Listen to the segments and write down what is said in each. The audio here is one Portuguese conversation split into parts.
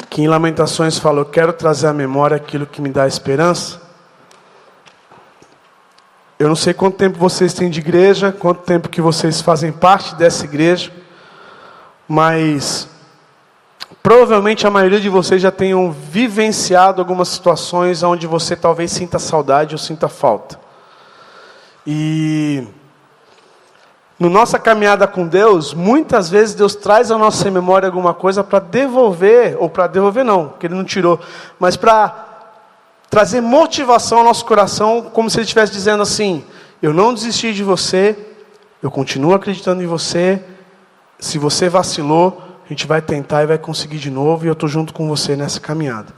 Que em Lamentações falou: quero trazer à memória aquilo que me dá esperança. Eu não sei quanto tempo vocês têm de igreja, quanto tempo que vocês fazem parte dessa igreja, mas provavelmente a maioria de vocês já tenham vivenciado algumas situações onde você talvez sinta saudade ou sinta falta. E na nossa caminhada com Deus, muitas vezes Deus traz à nossa memória alguma coisa para devolver, ou para devolver não, porque Ele não tirou, mas para trazer motivação ao nosso coração, como se Ele estivesse dizendo assim: eu não desisti de você, eu continuo acreditando em você, se você vacilou, a gente vai tentar e vai conseguir de novo, e eu estou junto com você nessa caminhada.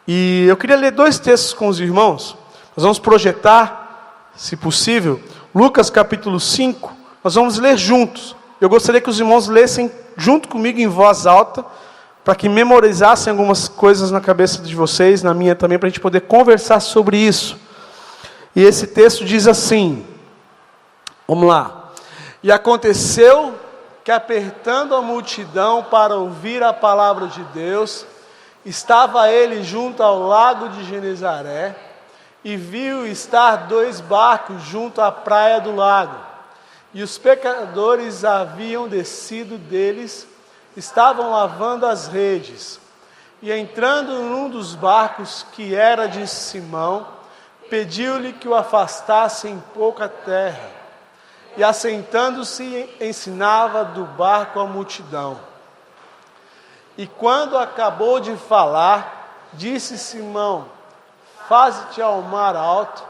E eu queria ler 2 textos com os irmãos. Nós vamos projetar, se possível, Lucas capítulo 5, nós vamos ler juntos. Eu gostaria que os irmãos lessem junto comigo em voz alta, para que memorizassem algumas coisas na cabeça de vocês, na minha também, para a gente poder conversar sobre isso. E esse texto diz assim, vamos lá. E aconteceu que, apertando a multidão para ouvir a palavra de Deus, estava ele junto ao lago de Genezaré, e viu estar 2 barcos junto à praia do lago, e os pescadores haviam descido deles, estavam lavando as redes, e entrando num dos barcos, que era de Simão, pediu-lhe que o afastasse em pouca terra, e assentando-se ensinava do barco a multidão. E quando acabou de falar, disse Simão: faze-te ao mar alto,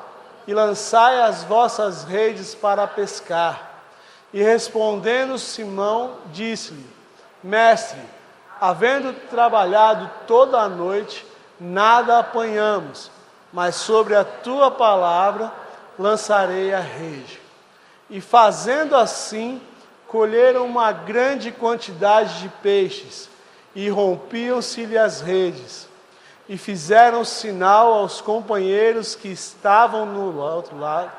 e lançai as vossas redes para pescar. E respondendo Simão, disse-lhe: Mestre, havendo trabalhado toda a noite, nada apanhamos, mas sobre a tua palavra lançarei a rede. E fazendo assim, colheram uma grande quantidade de peixes, e rompiam-se-lhe as redes. E fizeram sinal aos companheiros que estavam no outro lado,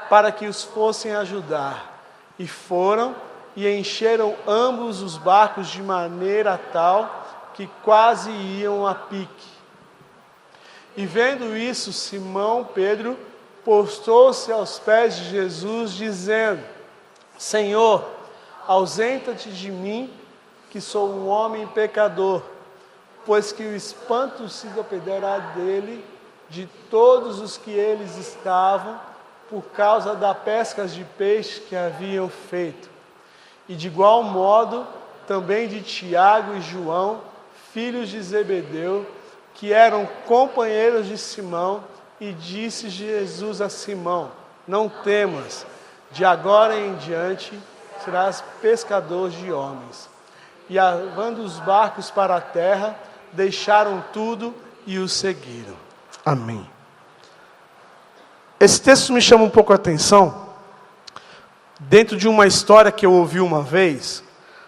para que os fossem ajudar. E foram e encheram ambos os barcos de maneira tal que quase iam a pique. E vendo isso, Simão Pedro postou-se aos pés de Jesus, dizendo: Senhor, ausenta-te de mim, que sou um homem pecador, pois que o espanto se apoderará dele, de todos os que eles estavam, por causa da pesca de peixe que haviam feito. E de igual modo, também de Tiago e João, filhos de Zebedeu, que eram companheiros de Simão, e disse Jesus a Simão: não temas, de agora em diante serás pescador de homens. E levando os barcos para a terra, deixaram tudo e o seguiram. Amém. Esse texto me chama um pouco a atenção, dentro de uma história que eu ouvi uma vez,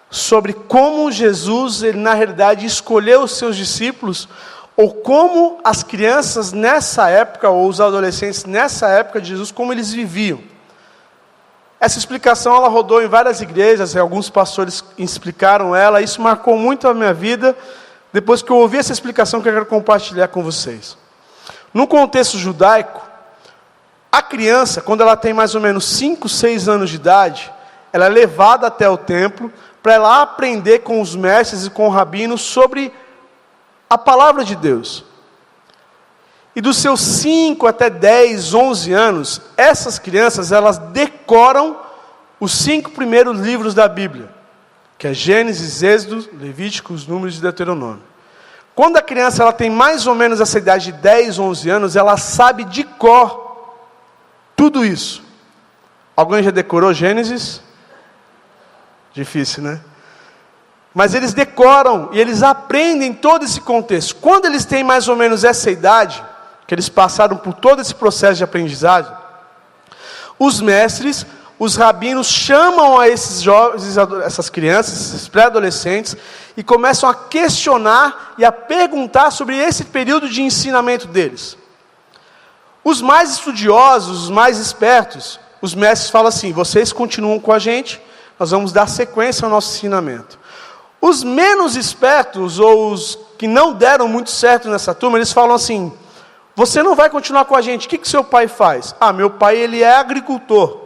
sobre como Jesus, ele na realidade escolheu os seus discípulos, ou como as crianças nessa época, ou os adolescentes nessa época de Jesus, como eles viviam. Essa explicação ela rodou em várias igrejas, e alguns pastores explicaram ela, isso marcou muito a minha vida, depois que eu ouvi essa explicação que eu quero compartilhar com vocês. No contexto judaico, a criança, quando ela tem mais ou menos 5, 6 anos de idade, ela é levada até o templo para ela aprender com os mestres e com o rabino sobre a palavra de Deus. E dos seus 5 até 10, 11 anos, essas crianças, elas decoram os 5 primeiros livros da Bíblia, que é Gênesis, Êxodo, Levíticos, Números e Deuteronômio. Quando a criança ela tem mais ou menos essa idade de 10, 11 anos, ela sabe de cor tudo isso. Alguém já decorou Gênesis? Difícil, né? Mas eles decoram e eles aprendem todo esse contexto. Quando eles têm mais ou menos essa idade, que eles passaram por todo esse processo de aprendizagem, os mestres, os rabinos chamam a esses jovens, essas crianças, esses pré-adolescentes, e começam a questionar e a perguntar sobre esse período de ensinamento deles. Os mais estudiosos, os mais espertos, os mestres falam assim: vocês continuam com a gente, nós vamos dar sequência ao nosso ensinamento. Os menos espertos, ou os que não deram muito certo nessa turma, eles falam assim: você não vai continuar com a gente, o que seu pai faz? Meu pai ele é agricultor.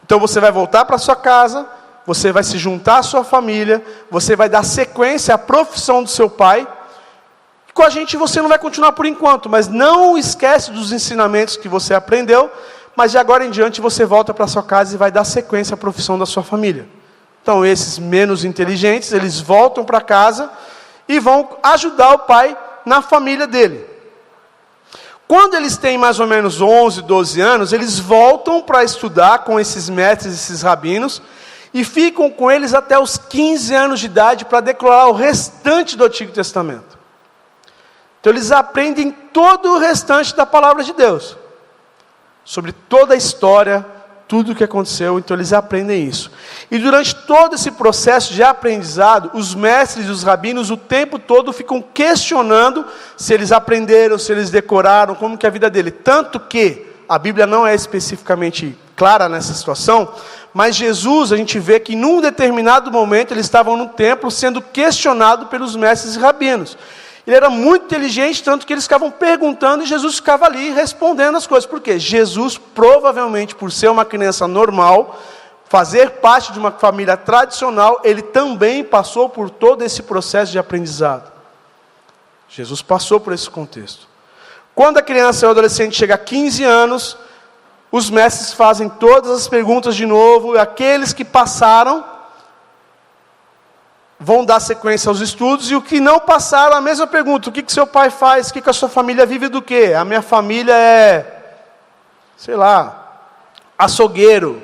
Então você vai voltar para sua casa, você vai se juntar à sua família, você vai dar sequência à profissão do seu pai. Com a gente você não vai continuar por enquanto, mas não esquece dos ensinamentos que você aprendeu, mas de agora em diante você volta para sua casa e vai dar sequência à profissão da sua família. Então esses menos inteligentes, eles voltam para casa e vão ajudar o pai na família dele. Quando eles têm mais ou menos 11, 12 anos, eles voltam para estudar com esses mestres, esses rabinos, e ficam com eles até os 15 anos de idade para declarar o restante do Antigo Testamento. Então eles aprendem todo o restante da palavra de Deus, sobre toda a história, tudo o que aconteceu, então eles aprendem isso. E durante todo esse processo de aprendizado, os mestres e os rabinos o tempo todo ficam questionando se eles aprenderam, se eles decoraram, como que é a vida dele. Tanto que a Bíblia não é especificamente clara nessa situação, mas Jesus, a gente vê que num determinado momento eles estavam no templo sendo questionados pelos mestres e rabinos. Ele era muito inteligente, tanto que eles ficavam perguntando e Jesus ficava ali respondendo as coisas. Por quê? Jesus, provavelmente, por ser uma criança normal, fazer parte de uma família tradicional, ele também passou por todo esse processo de aprendizado. Jesus passou por esse contexto. Quando a criança ou adolescente chega a 15 anos, os mestres fazem todas as perguntas de novo, e aqueles que passaram vão dar sequência aos estudos, e o que não passaram, a mesma pergunta: o que seu pai faz? O que a sua família vive do quê? A minha família é, açougueiro,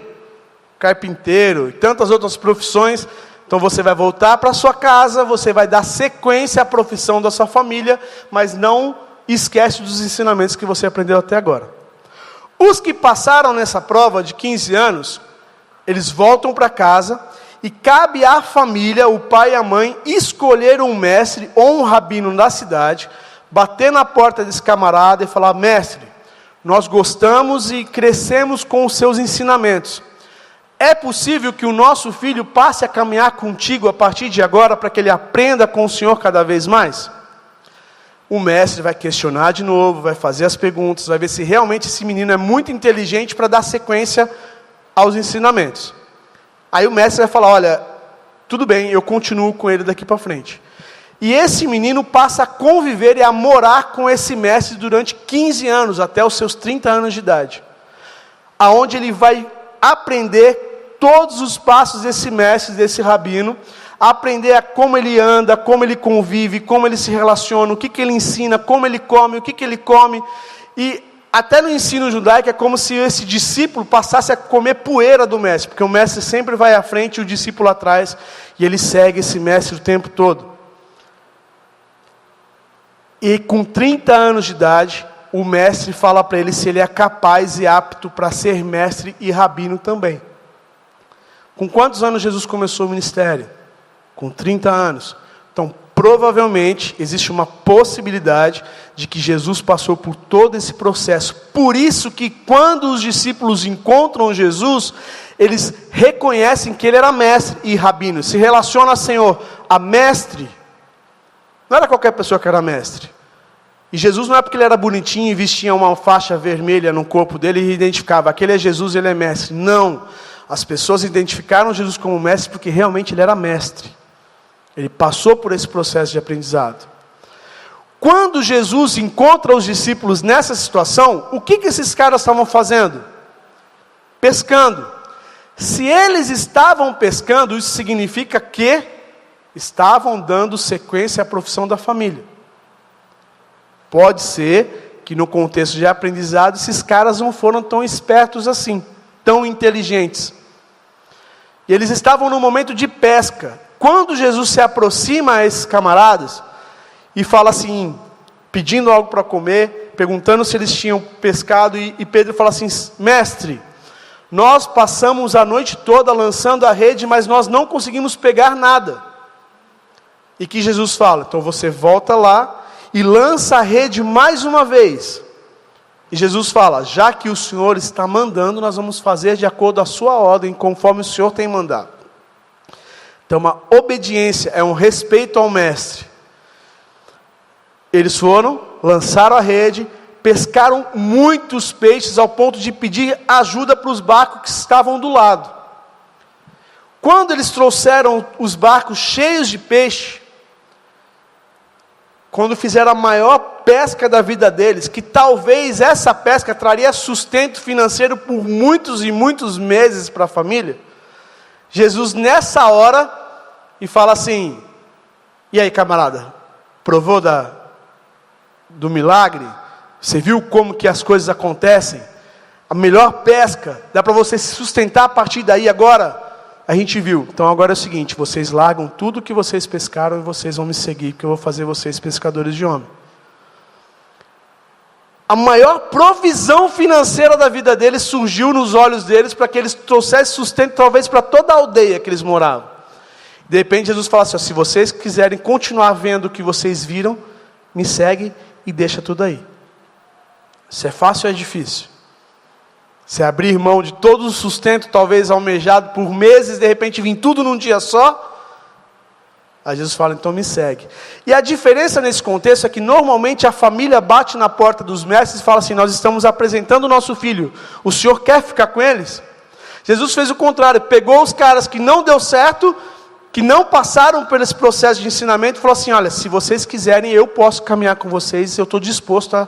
carpinteiro, e tantas outras profissões. Então você vai voltar para sua casa, você vai dar sequência à profissão da sua família, mas não esquece dos ensinamentos que você aprendeu até agora. Os que passaram nessa prova de 15 anos, eles voltam para casa, e cabe à família, o pai e a mãe, escolher um mestre ou um rabino da cidade, bater na porta desse camarada e falar: mestre, nós gostamos e crescemos com os seus ensinamentos. É possível que o nosso filho passe a caminhar contigo a partir de agora, para que ele aprenda com o Senhor cada vez mais? O mestre vai questionar de novo, vai fazer as perguntas, vai ver se realmente esse menino é muito inteligente para dar sequência aos ensinamentos. Aí o mestre vai falar: olha, tudo bem, eu continuo com ele daqui para frente. E esse menino passa a conviver e a morar com esse mestre durante 15 anos, até os seus 30 anos de idade. Aonde ele vai aprender todos os passos desse mestre, desse rabino, aprender a como ele anda, como ele convive, como ele se relaciona, o que ele ensina, como ele come, o que ele come. E até no ensino judaico é como se esse discípulo passasse a comer poeira do mestre, porque o mestre sempre vai à frente e o discípulo atrás, e ele segue esse mestre o tempo todo. E com 30 anos de idade, o mestre fala para ele se ele é capaz e apto para ser mestre e rabino também. Com quantos anos Jesus começou o ministério? Com 30 anos. Então, provavelmente, existe uma possibilidade de que Jesus passou por todo esse processo. Por isso que quando os discípulos encontram Jesus, eles reconhecem que ele era mestre e rabino. Se relaciona a Senhor, a mestre. Não era qualquer pessoa que era mestre. E Jesus não é porque ele era bonitinho e vestia uma faixa vermelha no corpo dele e identificava: aquele é Jesus, ele é mestre. Não. As pessoas identificaram Jesus como mestre porque realmente ele era mestre. Ele passou por esse processo de aprendizado. Quando Jesus encontra os discípulos nessa situação, o que esses caras estavam fazendo? Pescando. Se eles estavam pescando, isso significa que estavam dando sequência à profissão da família. Pode ser que no contexto de aprendizado, esses caras não foram tão espertos assim, tão inteligentes. E eles estavam no momento de pesca. Quando Jesus se aproxima a esses camaradas e fala assim, pedindo algo para comer, perguntando se eles tinham pescado, e Pedro fala assim: mestre, nós passamos a noite toda lançando a rede, mas nós não conseguimos pegar nada. E que Jesus fala: então você volta lá e lança a rede mais uma vez. E Jesus fala: já que o Senhor está mandando, nós vamos fazer de acordo com a sua ordem, conforme o Senhor tem mandado. Então, uma obediência é um respeito ao mestre. Eles foram, lançaram a rede, pescaram muitos peixes ao ponto de pedir ajuda para os barcos que estavam do lado. Quando eles trouxeram os barcos cheios de peixe, quando fizeram a maior pesca da vida deles, que talvez essa pesca traria sustento financeiro por muitos e muitos meses para a família, Jesus nessa hora, e fala assim: e aí, camarada, provou do milagre? Você viu como que as coisas acontecem? A melhor pesca, dá para você se sustentar a partir daí agora? A gente viu. Então agora é o seguinte: vocês largam tudo que vocês pescaram e vocês vão me seguir, porque eu vou fazer vocês pescadores de homem. A maior provisão financeira da vida deles surgiu nos olhos deles, para que eles trouxessem sustento talvez para toda a aldeia que eles moravam. De repente Jesus fala assim: ó, se vocês quiserem continuar vendo o que vocês viram, me segue e deixa tudo aí. Se é fácil ou é difícil? Se abrir mão de todo o sustento, talvez almejado por meses, de repente vir tudo num dia só? Aí Jesus fala: então me segue. E a diferença nesse contexto é que normalmente a família bate na porta dos mestres e fala assim: nós estamos apresentando o nosso filho, o senhor quer ficar com eles? Jesus fez o contrário, pegou os caras que não deu certo, que não passaram por esse processo de ensinamento, e falou assim: olha, se vocês quiserem, eu posso caminhar com vocês, eu estou disposto a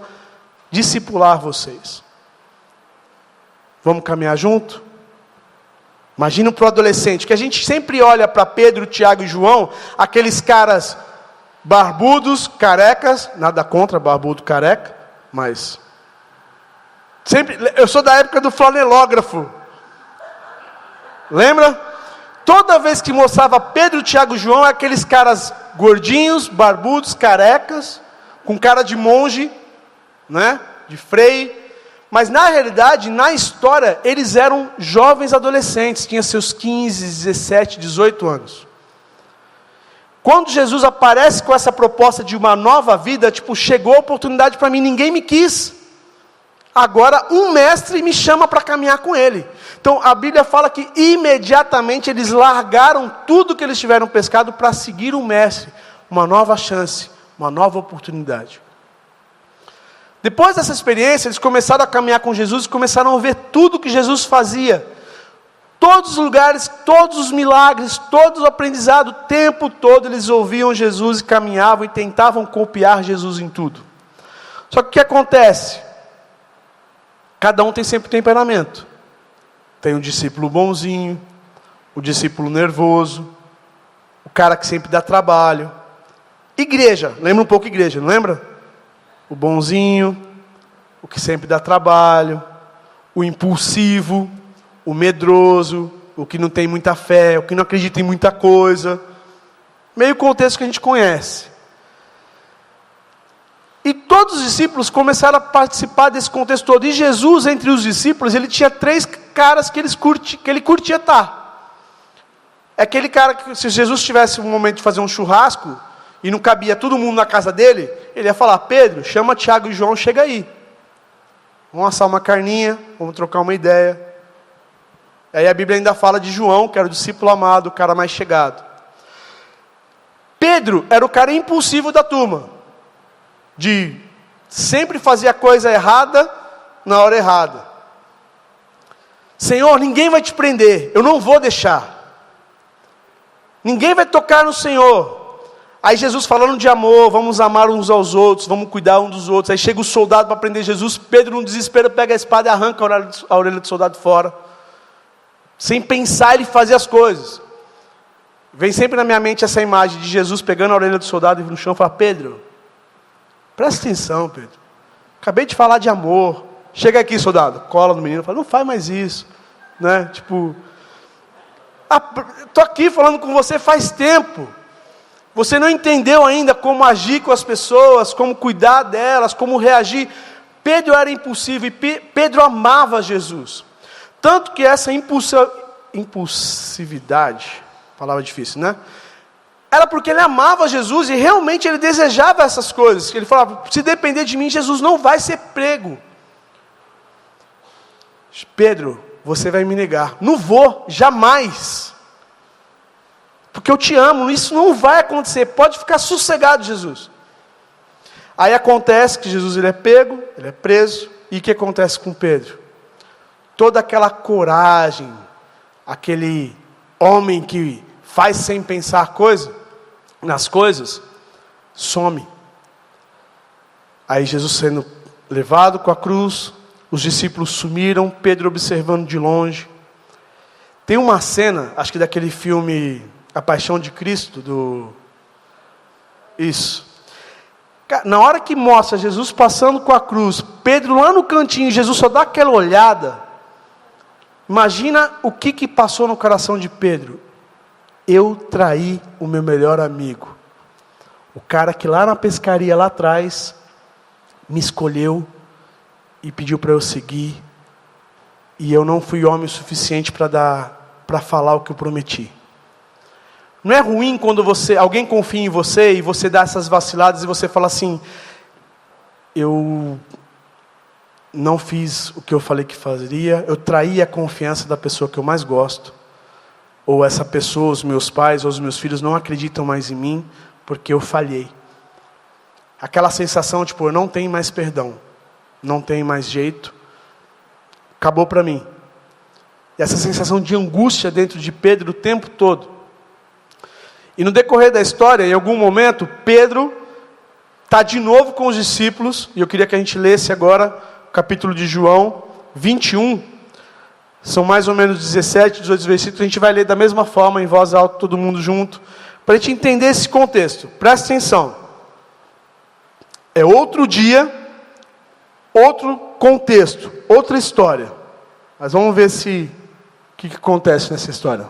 discipular vocês. Vamos caminhar junto? Imagina para o adolescente, que a gente sempre olha para Pedro, Tiago e João, aqueles caras barbudos, carecas, nada contra barbudo, careca, mas eu sou da época do flanelógrafo. Lembra? Toda vez que mostrava Pedro, Tiago e João, aqueles caras gordinhos, barbudos, carecas, com cara de monge, né? De frei. Mas na realidade, na história, eles eram jovens adolescentes, tinham seus 15, 17, 18 anos. Quando Jesus aparece com essa proposta de uma nova vida, tipo, chegou a oportunidade para mim, ninguém me quis. Agora um mestre me chama para caminhar com ele. Então a Bíblia fala que imediatamente eles largaram tudo que eles tiveram pescado para seguir o mestre. Uma nova chance, uma nova oportunidade. Depois dessa experiência, eles começaram a caminhar com Jesus e começaram a ver tudo que Jesus fazia. Todos os lugares, todos os milagres, todo o aprendizado, o tempo todo eles ouviam Jesus e caminhavam e tentavam copiar Jesus em tudo. Só que o que acontece? Cada um tem sempre temperamento. Tem o discípulo bonzinho, o discípulo nervoso, o cara que sempre dá trabalho. Igreja, lembra um pouco igreja, não lembra? O bonzinho, o que sempre dá trabalho, o impulsivo, o medroso, o que não tem muita fé, o que não acredita em muita coisa. Meio contexto que a gente conhece. E todos os discípulos começaram a participar desse contexto todo. E Jesus, entre os discípulos, ele tinha 3 caras que ele curtia estar. É aquele cara que, se Jesus tivesse um momento de fazer um churrasco, e não cabia todo mundo na casa dele, ele ia falar: Pedro, chama Tiago e João, chega aí. Vamos assar uma carninha, vamos trocar uma ideia. Aí a Bíblia ainda fala de João, que era o discípulo amado, o cara mais chegado. Pedro era o cara impulsivo da turma, de sempre fazer a coisa errada na hora errada. Senhor, ninguém vai te prender, eu não vou deixar. Ninguém vai tocar no Senhor. Aí Jesus falando de amor, vamos amar uns aos outros, vamos cuidar uns dos outros. Aí chega o soldado para prender Jesus, Pedro no desespero pega a espada e arranca a orelha do soldado fora. Sem pensar, ele fazia as coisas. Vem sempre na minha mente essa imagem de Jesus pegando a orelha do soldado e no chão e fala: Pedro, presta atenção, Pedro. Acabei de falar de amor. Chega aqui, soldado, cola no menino, fala: não faz mais isso. Né? Tipo, estou aqui falando com você faz tempo. Você não entendeu ainda como agir com as pessoas, como cuidar delas, como reagir. Pedro era impulsivo e Pedro amava Jesus. Tanto que essa impulsividade, palavra difícil, né? Era porque ele amava Jesus e realmente ele desejava essas coisas. Ele falava: se depender de mim, Jesus não vai ser pego. Pedro, você vai me negar. Não vou, jamais. Porque eu te amo, isso não vai acontecer. Pode ficar sossegado, Jesus. Aí acontece que Jesus ele é pego, ele é preso. E o que acontece com Pedro? Toda aquela coragem, aquele homem que faz sem pensar nas coisas, some. Aí Jesus sendo levado com a cruz, os discípulos sumiram, Pedro observando de longe. Tem uma cena, acho que daquele filme A Paixão de Cristo, Isso. Na hora que mostra Jesus passando com a cruz, Pedro lá no cantinho, Jesus só dá aquela olhada. Imagina o que passou no coração de Pedro. Eu traí o meu melhor amigo. O cara que lá na pescaria, lá atrás, me escolheu e pediu para eu seguir. E eu não fui homem o suficiente para falar o que eu prometi. Não é ruim quando alguém confia em você e você dá essas vaciladas e você fala assim, eu não fiz o que eu falei que faria, eu traí a confiança da pessoa que eu mais gosto, ou essa pessoa, os meus pais ou os meus filhos não acreditam mais em mim, porque eu falhei. Aquela sensação, eu não tenho mais perdão, não tem mais jeito, acabou para mim. E essa sensação de angústia dentro de Pedro o tempo todo. E no decorrer da história, em algum momento, Pedro está de novo com os discípulos, e eu queria que a gente lesse agora o capítulo de João 21, são mais ou menos 17, 18 versículos, a gente vai ler da mesma forma, em voz alta, todo mundo junto, para a gente entender esse contexto. Presta atenção. É outro dia, outro contexto, outra história. Mas vamos ver o que acontece nessa história.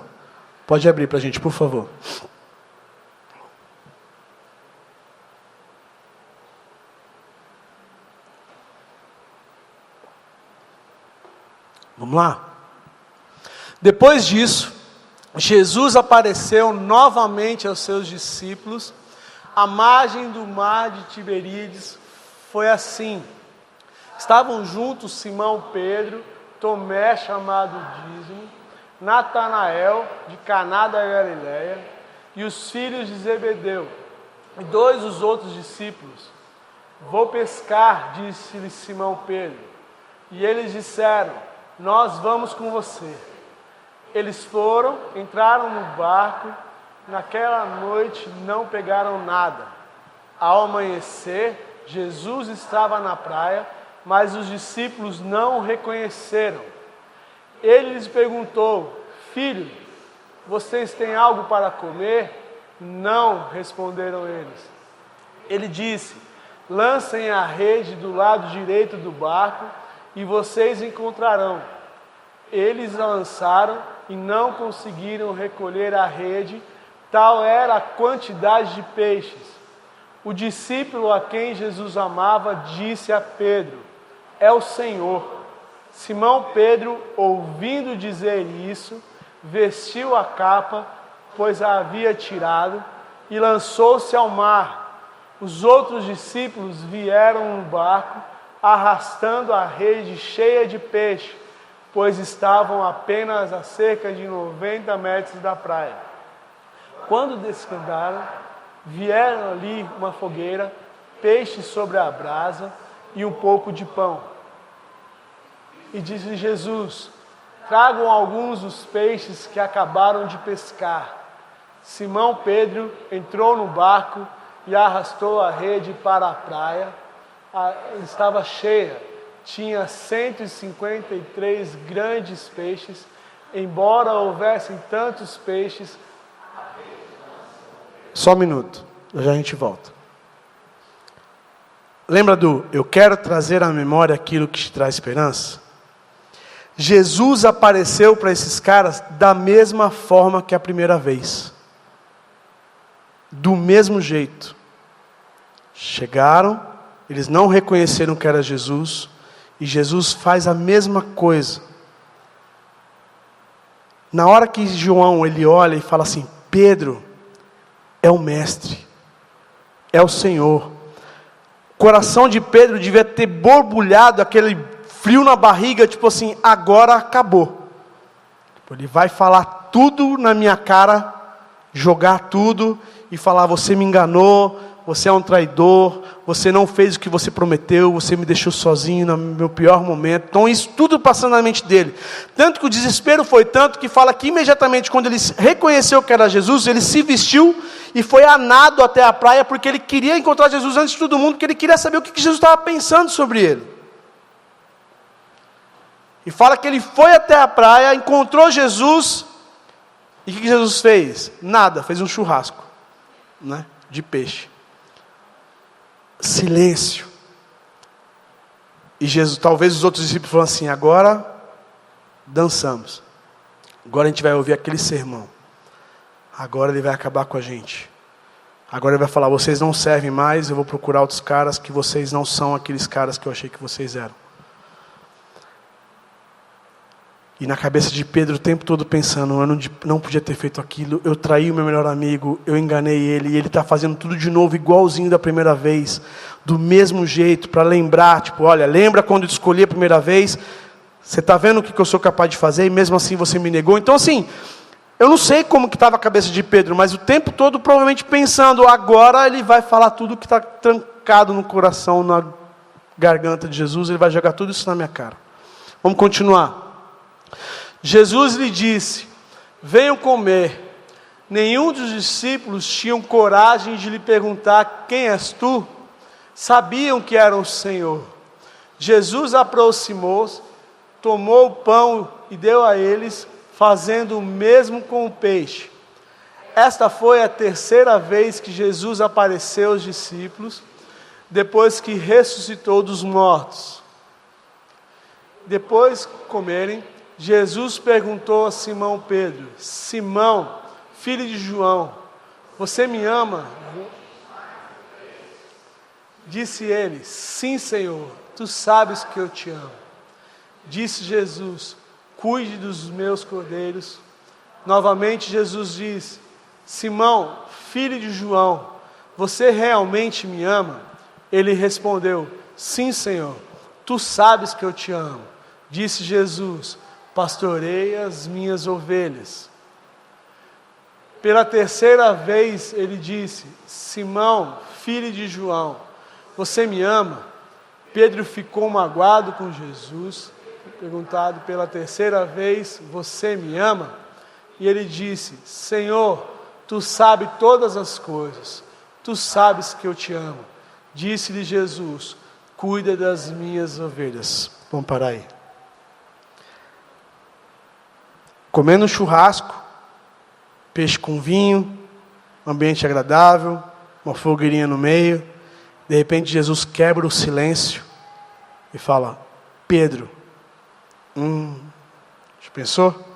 Pode abrir para a gente, por favor. Vamos lá? Depois disso, Jesus apareceu novamente aos seus discípulos à margem do mar de Tiberíades. Foi assim. Estavam juntos Simão Pedro, Tomé chamado Dízimo, Natanael de Caná da Galileia e os filhos de Zebedeu e dois dos outros discípulos. Vou pescar, disse-lhe Simão Pedro. E eles disseram, nós vamos com você. Eles foram, entraram no barco, naquela noite não pegaram nada. Ao amanhecer, Jesus estava na praia, mas os discípulos não o reconheceram. Ele lhes perguntou, filho, vocês têm algo para comer? Não, responderam eles. Ele disse, lancem a rede do lado direito do barco e vocês encontrarão. Eles a lançaram e não conseguiram recolher a rede, tal era a quantidade de peixes. O discípulo a quem Jesus amava disse a Pedro, é o Senhor. Simão Pedro, ouvindo dizer isso, vestiu a capa, pois a havia tirado, e lançou-se ao mar. Os outros discípulos vieram no barco, arrastando a rede cheia de peixe, pois estavam apenas a cerca de 90 metros da praia. Quando descansaram, vieram ali uma fogueira, peixe sobre a brasa e um pouco de pão. E disse Jesus, tragam alguns dos peixes que acabaram de pescar. Simão Pedro entrou no barco e arrastou a rede para a praia. Estava cheia, tinha 153 grandes peixes, embora houvessem tantos peixes. Só um minuto, já a gente volta. Lembra eu quero trazer à memória aquilo que te traz esperança? Jesus apareceu para esses caras da mesma forma que a primeira vez. Do mesmo jeito. Chegaram, eles não reconheceram que era Jesus, e Jesus faz a mesma coisa. Na hora que João ele olha e fala assim, Pedro é o mestre, é o Senhor. O coração de Pedro devia ter borbulhado aquele frio na barriga, tipo assim, agora acabou. Ele vai falar tudo na minha cara, jogar tudo e falar: você me enganou, você é um traidor, você não fez o que você prometeu, você me deixou sozinho no meu pior momento. Então isso tudo passando na mente dele. Tanto que o desespero foi tanto que fala que imediatamente quando ele reconheceu que era Jesus, ele se vestiu e foi a nado até a praia, porque ele queria encontrar Jesus antes de todo mundo, porque ele queria saber o que Jesus estava pensando sobre ele. E fala que ele foi até a praia, encontrou Jesus, e o que Jesus fez? Nada, fez um churrasco, né, de peixe. Silêncio. E Jesus, talvez os outros discípulos falaram assim: agora dançamos. Agora a gente vai ouvir aquele sermão. Agora ele vai acabar com a gente. Agora ele vai falar: vocês não servem mais, eu vou procurar outros caras, que vocês não são aqueles caras que eu achei que vocês eram. E na cabeça de Pedro o tempo todo pensando: eu não podia ter feito aquilo, eu traí o meu melhor amigo, eu enganei ele, e ele está fazendo tudo de novo, igualzinho da primeira vez, do mesmo jeito, para lembrar, tipo, olha, lembra quando eu te escolhi a primeira vez? Você está vendo o que eu sou capaz de fazer, e mesmo assim você me negou? Então assim, eu não sei como que estava a cabeça de Pedro, mas o tempo todo provavelmente pensando: agora ele vai falar tudo que está trancado no coração, na garganta de Jesus, ele vai jogar tudo isso na minha cara. Vamos continuar. Jesus lhe disse: venham comer. Nenhum dos discípulos tinham coragem de lhe perguntar: quem és tu? Sabiam que era o Senhor. Jesus aproximou-se, tomou o pão e deu a eles, fazendo o mesmo com o peixe. Esta foi a terceira vez que Jesus apareceu aos discípulos, depois que ressuscitou dos mortos. Depois de comerem, Jesus perguntou a Simão Pedro: Simão, filho de João, você me ama? Disse ele: sim, Senhor, tu sabes que eu te amo. Disse Jesus: cuide dos meus cordeiros. Novamente Jesus disse: Simão, filho de João, você realmente me ama? Ele respondeu: sim, Senhor, tu sabes que eu te amo. Disse Jesus: pastorei as minhas ovelhas. Pela terceira vez ele disse: Simão, filho de João, você me ama? Pedro ficou magoado com Jesus, perguntado pela terceira vez: você me ama? E ele disse: Senhor, tu sabes todas as coisas, tu sabes que eu te amo. Disse-lhe Jesus: cuida das minhas ovelhas. Vamos parar aí. Comendo churrasco, peixe com vinho, ambiente agradável, uma fogueirinha no meio. De repente Jesus quebra o silêncio e fala: Pedro, já pensou?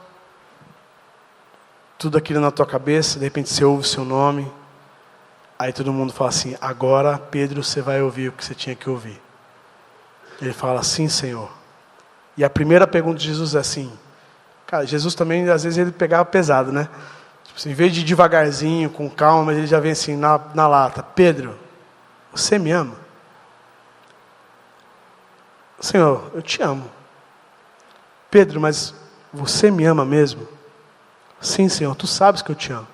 Tudo aquilo na tua cabeça, de repente você ouve o seu nome. Aí todo mundo fala assim: agora Pedro, você vai ouvir o que você tinha que ouvir. Ele fala: sim, Senhor. E a primeira pergunta de Jesus é assim. Cara, Jesus também, às vezes, ele pegava pesado, né? Tipo assim, em vez de ir devagarzinho, com calma, mas ele já vem assim, na lata: Pedro, você me ama? Senhor, eu te amo. Pedro, mas você me ama mesmo? Sim, Senhor, tu sabes que eu te amo.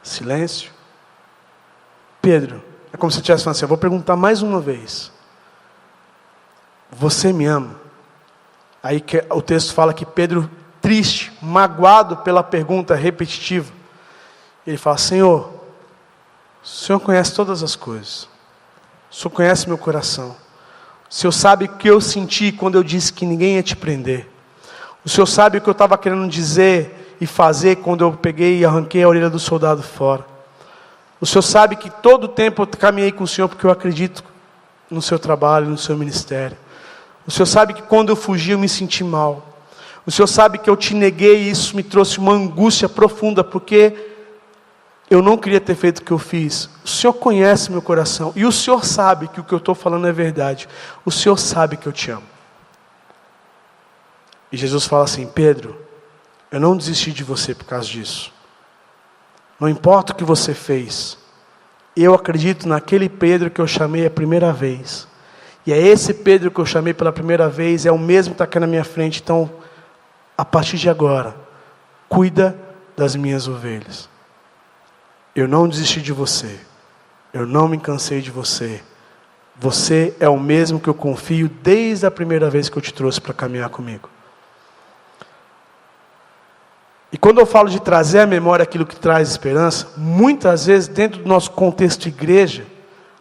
Silêncio. Pedro, é como se eu estivesse falando assim: eu vou perguntar mais uma vez. Você me ama? Aí que o texto fala que Pedro, triste, magoado pela pergunta repetitiva, ele fala: Senhor, o Senhor conhece todas as coisas. O Senhor conhece meu coração. O Senhor sabe o que eu senti quando eu disse que ninguém ia te prender. O Senhor sabe o que eu estava querendo dizer e fazer quando eu peguei e arranquei a orelha do soldado fora. O Senhor sabe que todo o tempo eu caminhei com o Senhor porque eu acredito no seu trabalho, no seu ministério. O Senhor sabe que quando eu fugi eu me senti mal. O Senhor sabe que eu te neguei e isso me trouxe uma angústia profunda, porque eu não queria ter feito o que eu fiz. O Senhor conhece meu coração e o Senhor sabe que o que eu estou falando é verdade. O Senhor sabe que eu te amo. E Jesus fala assim: Pedro, eu não desisti de você por causa disso. Não importa o que você fez, eu acredito naquele Pedro que eu chamei a primeira vez. E é esse Pedro que eu chamei pela primeira vez, é o mesmo que está aqui na minha frente. Então, a partir de agora, cuida das minhas ovelhas. Eu não desisti de você. Eu não me cansei de você. Você é o mesmo que eu confio desde a primeira vez que eu te trouxe para caminhar comigo. E quando eu falo de trazer à memória aquilo que traz esperança, muitas vezes dentro do nosso contexto igreja,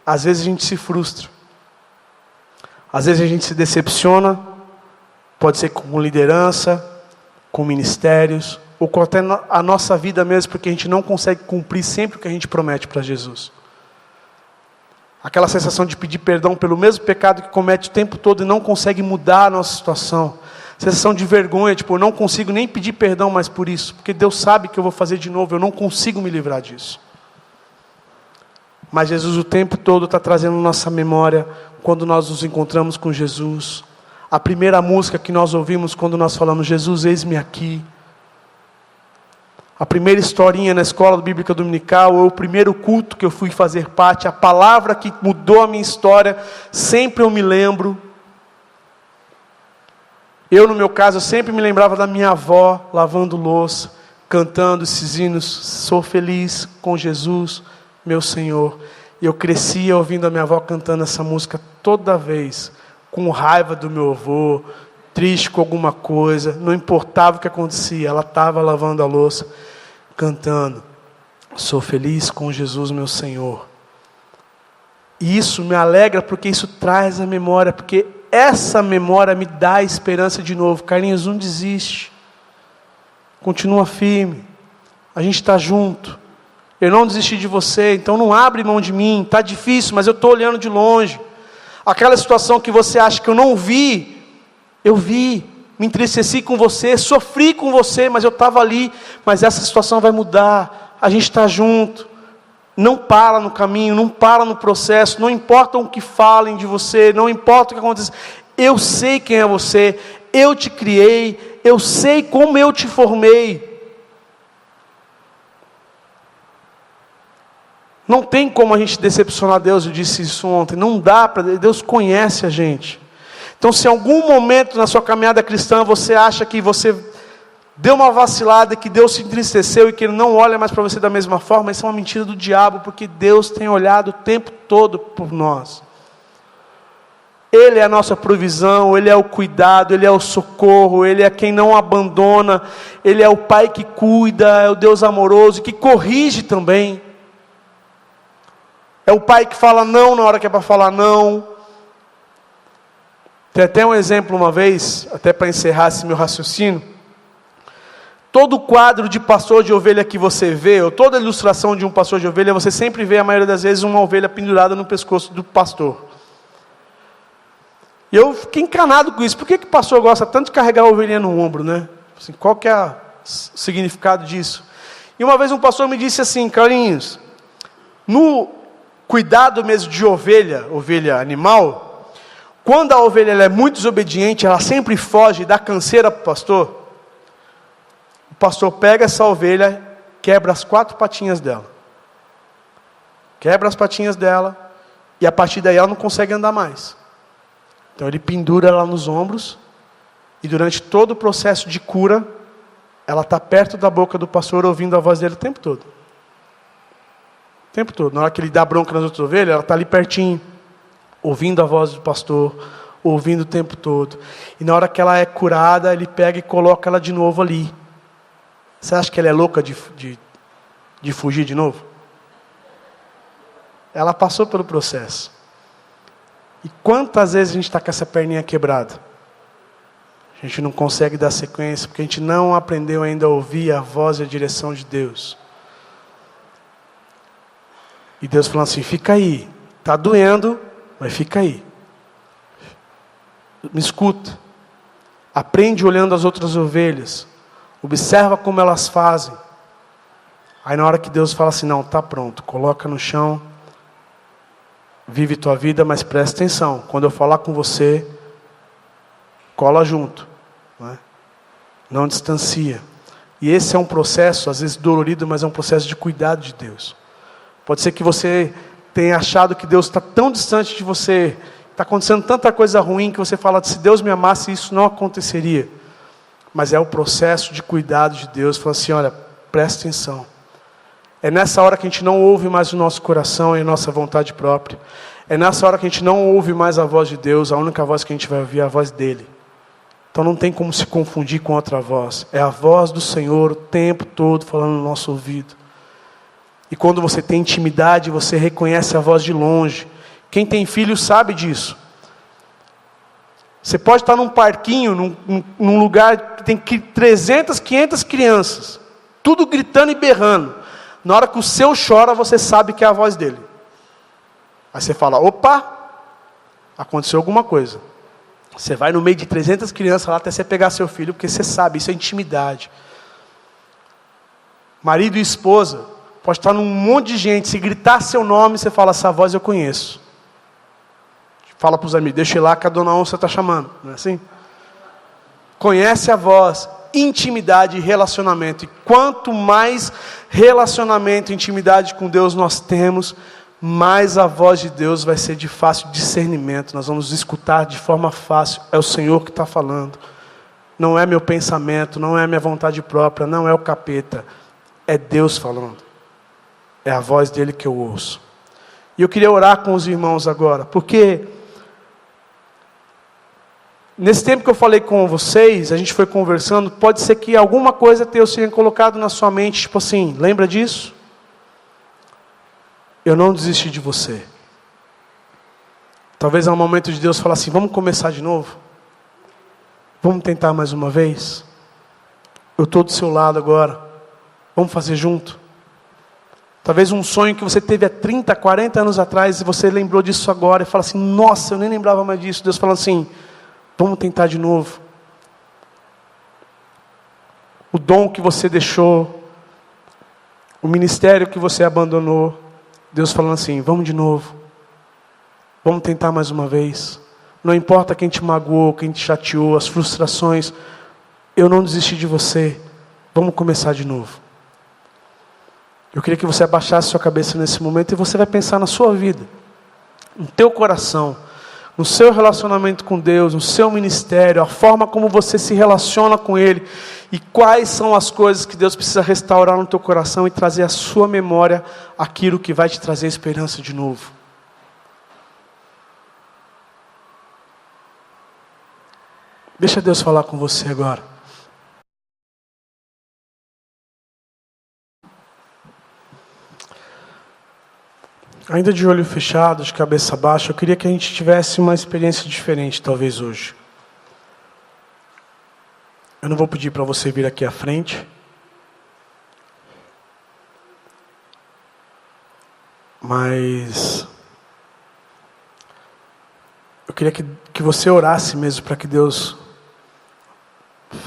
às vezes a gente se frustra. Às vezes a gente se decepciona, pode ser com liderança, com ministérios, ou com até a nossa vida mesmo, porque a gente não consegue cumprir sempre o que a gente promete para Jesus. Aquela sensação de pedir perdão pelo mesmo pecado que comete o tempo todo e não consegue mudar a nossa situação. Sensação de vergonha, tipo, eu não consigo nem pedir perdão mais por isso, porque Deus sabe que eu vou fazer de novo, eu não consigo me livrar disso. Mas Jesus o tempo todo está trazendo nossa memória, quando nós nos encontramos com Jesus. A primeira música que nós ouvimos quando nós falamos, Jesus, eis-me aqui. A primeira historinha na escola bíblica dominical, ou o primeiro culto que eu fui fazer parte, a palavra que mudou a minha história, sempre eu me lembro. Eu, no meu caso, eu sempre me lembrava da minha avó, lavando louça, cantando esses hinos, sou feliz com Jesus, meu Senhor. E eu crescia ouvindo a minha avó cantando essa música toda vez, com raiva do meu avô, triste com alguma coisa, não importava o que acontecia, ela estava lavando a louça, cantando, sou feliz com Jesus, meu Senhor. E isso me alegra, porque isso traz a memória, porque essa memória me dá esperança de novo. Carlinhos, não desiste. Continua firme. A gente está junto. Eu não desisti de você, então não abre mão de mim. Está difícil, mas eu estou olhando de longe. Aquela situação que você acha que eu não vi, eu vi. Me entristeci com você, sofri com você, mas eu estava ali. Mas essa situação vai mudar. A gente está junto. Não para no caminho, não para no processo, não importa o que falem de você, não importa o que aconteça. Eu sei quem é você, eu te criei, eu sei como eu te formei. Não tem como a gente decepcionar Deus, eu disse isso ontem, não dá para, Deus conhece a gente. Então, se em algum momento na sua caminhada cristã você acha que você deu uma vacilada, que Deus se entristeceu e que Ele não olha mais para você da mesma forma, isso é uma mentira do diabo, porque Deus tem olhado o tempo todo por nós. Ele é a nossa provisão, Ele é o cuidado, Ele é o socorro, Ele é quem não abandona, Ele é o Pai que cuida, é o Deus amoroso, que corrige também. É o Pai que fala não na hora que é para falar não. Tem até um exemplo uma vez, até para encerrar esse meu raciocínio. Todo quadro de pastor de ovelha que você vê, ou toda ilustração de um pastor de ovelha, você sempre vê, a maioria das vezes, uma ovelha pendurada no pescoço do pastor. E eu fiquei encanado com isso. Por que o pastor gosta tanto de carregar a ovelhinha no ombro, né? Assim, qual que é o significado disso? E uma vez um pastor me disse assim, Carlinhos, no cuidado mesmo de ovelha, ovelha animal, quando a ovelha ela é muito desobediente, ela sempre foge e dá canseira para o pastor. O pastor pega essa ovelha, quebra as 4 patinhas dela. Quebra as patinhas dela, e a partir daí ela não consegue andar mais. Então ele pendura ela nos ombros, e durante todo o processo de cura, ela está perto da boca do pastor, ouvindo a voz dele o tempo todo. O tempo todo. Na hora que ele dá bronca nas outras ovelhas, ela está ali pertinho, ouvindo a voz do pastor, ouvindo o tempo todo. E na hora que ela é curada, ele pega e coloca ela de novo ali. Você acha que ela é louca de fugir de novo? Ela passou pelo processo. E quantas vezes a gente está com essa perninha quebrada? A gente não consegue dar sequência, porque a gente não aprendeu ainda a ouvir a voz e a direção de Deus. E Deus falando assim, fica aí. Está doendo, mas fica aí. Me escuta. Aprende olhando as outras ovelhas. Observa como elas fazem. Aí na hora que Deus fala assim, não, está pronto, coloca no chão, vive tua vida, mas presta atenção. Quando eu falar com você, cola junto. Não distancia. E esse é um processo, às vezes dolorido, mas é um processo de cuidado de Deus. Pode ser que você tenha achado que Deus está tão distante de você, Está acontecendo tanta coisa ruim que você fala, se Deus me amasse, isso não aconteceria. Mas é o processo de cuidado de Deus. Fala assim, olha, presta atenção. É nessa hora que a gente não ouve mais o nosso coração e a nossa vontade própria. É nessa hora que a gente não ouve mais a voz de Deus. A única voz que a gente vai ouvir é a voz dEle. Então não tem como se confundir com outra voz. É a voz do Senhor o tempo todo falando no nosso ouvido. E quando você tem intimidade, você reconhece a voz de longe. Quem tem filho sabe disso. Você pode estar num parquinho, num lugar que tem 300, 500 crianças. Tudo gritando e berrando. Na hora que o seu chora, você sabe que é a voz dele. Aí você fala, opa, aconteceu alguma coisa. Você vai no meio de 300 crianças lá até você pegar seu filho, porque você sabe, isso é intimidade. Marido e esposa, pode estar num monte de gente, se gritar seu nome, você fala, essa voz eu conheço. Fala para os amigos, deixa eu ir lá que a dona Onça está chamando. Não é assim? Conhece a voz. Intimidade e relacionamento. E quanto mais relacionamento e intimidade com Deus nós temos, mais a voz de Deus vai ser de fácil discernimento. Nós vamos escutar de forma fácil. É o Senhor que está falando. Não é meu pensamento, não é minha vontade própria, não é o capeta. É Deus falando. É a voz dele que eu ouço. E eu queria orar com os irmãos agora, porque nesse tempo que eu falei com vocês, a gente foi conversando, pode ser que alguma coisa Deus tenha colocado na sua mente, tipo assim, lembra disso? Eu não desisti de você. Talvez é um momento de Deus falar assim, vamos começar de novo? Vamos tentar mais uma vez? Eu estou do seu lado agora. Vamos fazer junto? Talvez um sonho que você teve há 30, 40 anos atrás, e você lembrou disso agora, e fala assim, nossa, eu nem lembrava mais disso. Deus fala assim, vamos tentar de novo. O dom que você deixou, o ministério que você abandonou, Deus falando assim, vamos de novo. Vamos tentar mais uma vez. Não importa quem te magoou, quem te chateou, as frustrações. Eu não desisti de você. Vamos começar de novo. Eu queria que você abaixasse sua cabeça nesse momento e você vai pensar na sua vida, no teu coração, no seu relacionamento com Deus, no seu ministério, a forma como você se relaciona com Ele e quais são as coisas que Deus precisa restaurar no teu coração e trazer à sua memória aquilo que vai te trazer esperança de novo. Deixa Deus falar com você agora. Ainda de olho fechado, de cabeça baixa, eu queria que a gente tivesse uma experiência diferente, talvez hoje. Eu não vou pedir para você vir aqui à frente. Mas eu queria que você orasse mesmo para que Deus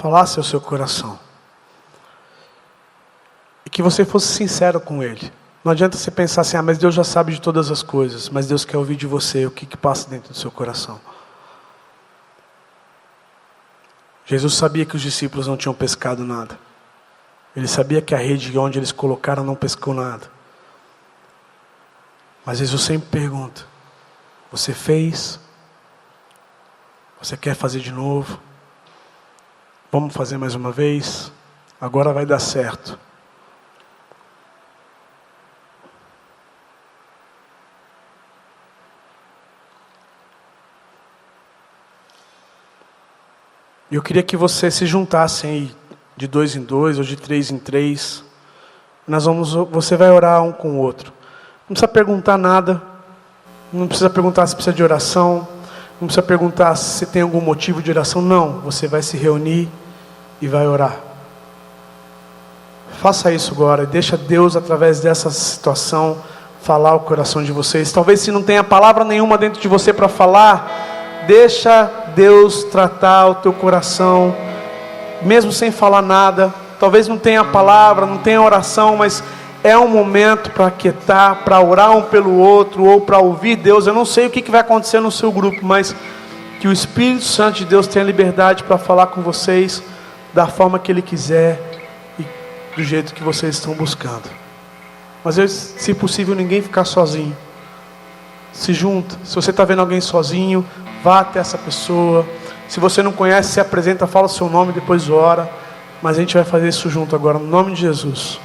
falasse ao seu coração. E que você fosse sincero com Ele. Não adianta você pensar assim, mas Deus já sabe de todas as coisas. Mas Deus quer ouvir de você o que passa dentro do seu coração. Jesus sabia que os discípulos não tinham pescado nada. Ele sabia que a rede onde eles colocaram não pescou nada. Mas Jesus sempre pergunta, você fez? Você quer fazer de novo? Vamos fazer mais uma vez? Agora vai dar certo. Eu queria que você se juntasse aí, de 2 em 2 ou de 3 em 3. Você vai orar um com o outro. Não precisa perguntar nada. Não precisa perguntar se precisa de oração. Não precisa perguntar se tem algum motivo de oração. Não, você vai se reunir e vai orar. Faça isso agora. Deixa Deus, através dessa situação, falar o coração de vocês. Talvez se não tenha palavra nenhuma dentro de você para falar, deixa Deus tratar o teu coração, mesmo sem falar nada. Talvez não tenha palavra, não tenha oração, mas é um momento para aquietar, para orar um pelo outro, ou para ouvir Deus. Eu não sei o que vai acontecer no seu grupo, mas que o Espírito Santo de Deus tenha liberdade para falar com vocês da forma que Ele quiser e do jeito que vocês estão buscando. Mas se possível, ninguém ficar sozinho. se junta. Se você está vendo alguém sozinho, vá até essa pessoa. Se você não conhece, se apresenta, fala o seu nome, depois ora. Mas a gente vai fazer isso junto agora, no nome de Jesus.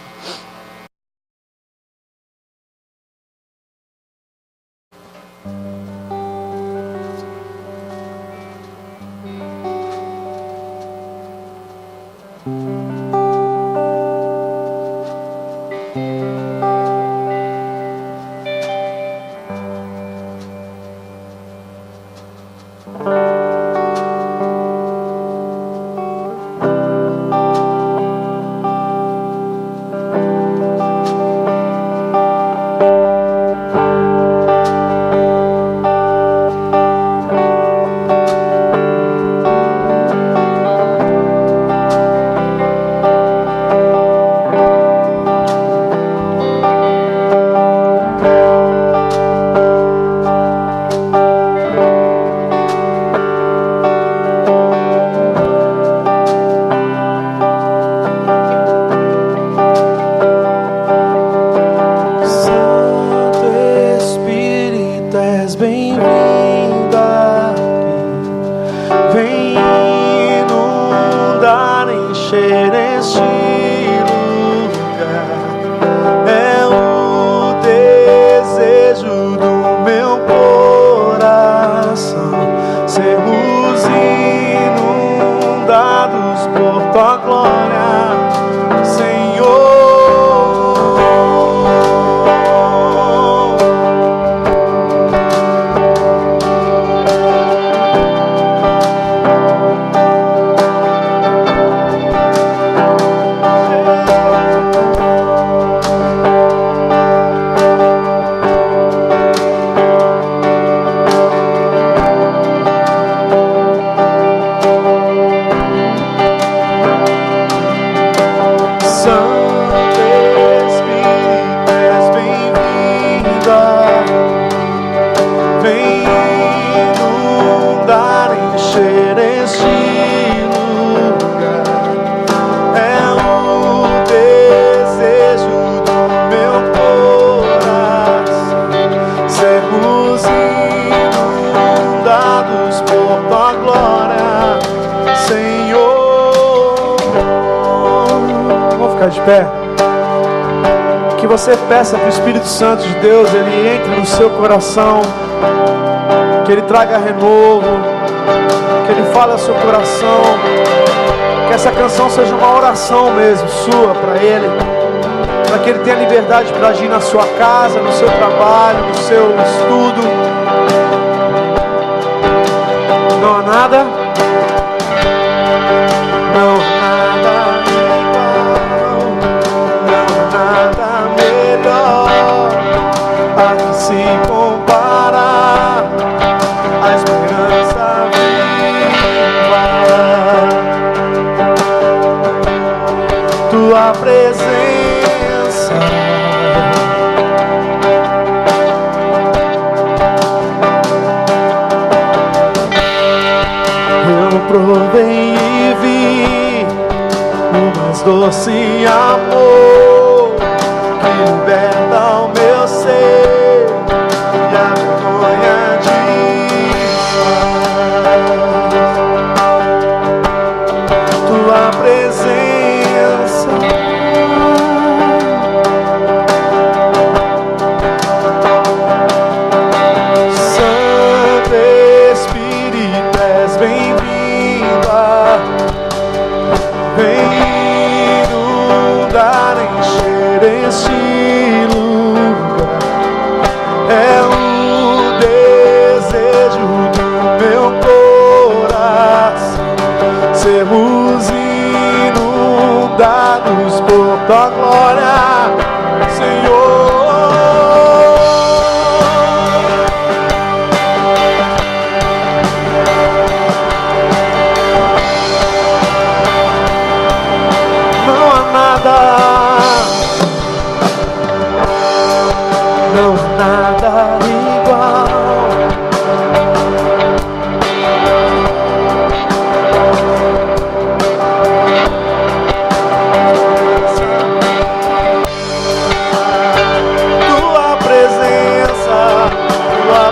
De pé, que você peça para o Espírito Santo de Deus, Ele entre no seu coração, que Ele traga renovo, que Ele fale ao seu coração, que essa canção seja uma oração mesmo, sua, para Ele, para que Ele tenha liberdade para agir na sua casa, no seu trabalho, no seu estudo. Não há nada, não há nada melhor a que se comparar a esperança viva, tua presença. Eu provei e vi o mais doce amor que liberta o meu ser e a vergonha desfaz. Tua presença, Santo Espírito, és bem-vinda, vem inundar, encher este lugar. É o desejo do meu coração sermos inundados por tua glória, Senhor. Não há nada, não há nada igual. Tua presença, tua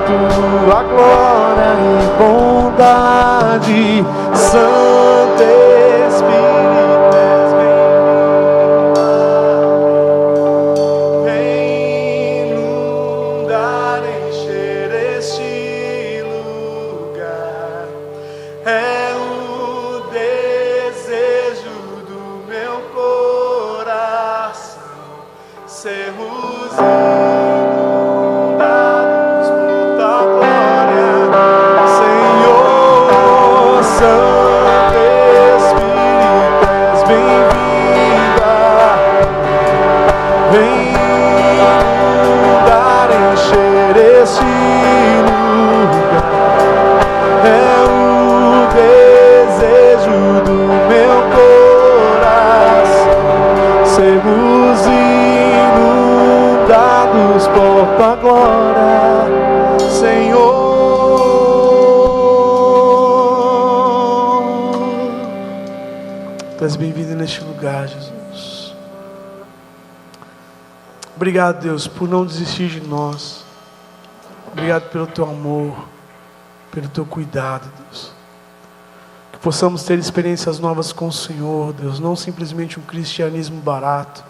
tua glória e bondade, Santo Espírito, és bem-vindo. Vem inundar, encher este lugar. É o desejo do meu coração sermos por tua glória, Senhor. Tu és bem-vindo neste lugar, Jesus. Obrigado, Deus, por não desistir de nós. Obrigado pelo teu amor, pelo teu cuidado, Deus. Que possamos ter experiências novas com o Senhor, Deus, não simplesmente um cristianismo barato,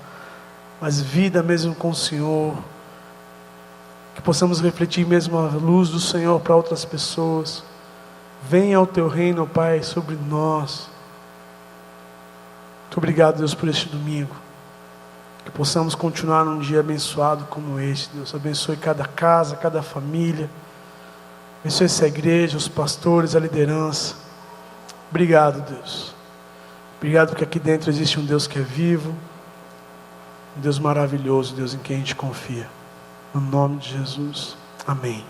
mas vida mesmo com o Senhor. Que possamos refletir mesmo a luz do Senhor para outras pessoas. Venha o teu reino, Pai, sobre nós. Muito obrigado, Deus, por este domingo. Que possamos continuar num dia abençoado como este, Deus. Abençoe cada casa, cada família. Abençoe essa igreja, os pastores, a liderança. Obrigado, Deus. Obrigado porque aqui dentro existe um Deus que é vivo. Um Deus maravilhoso, Deus em quem a gente confia. No nome de Jesus. Amém.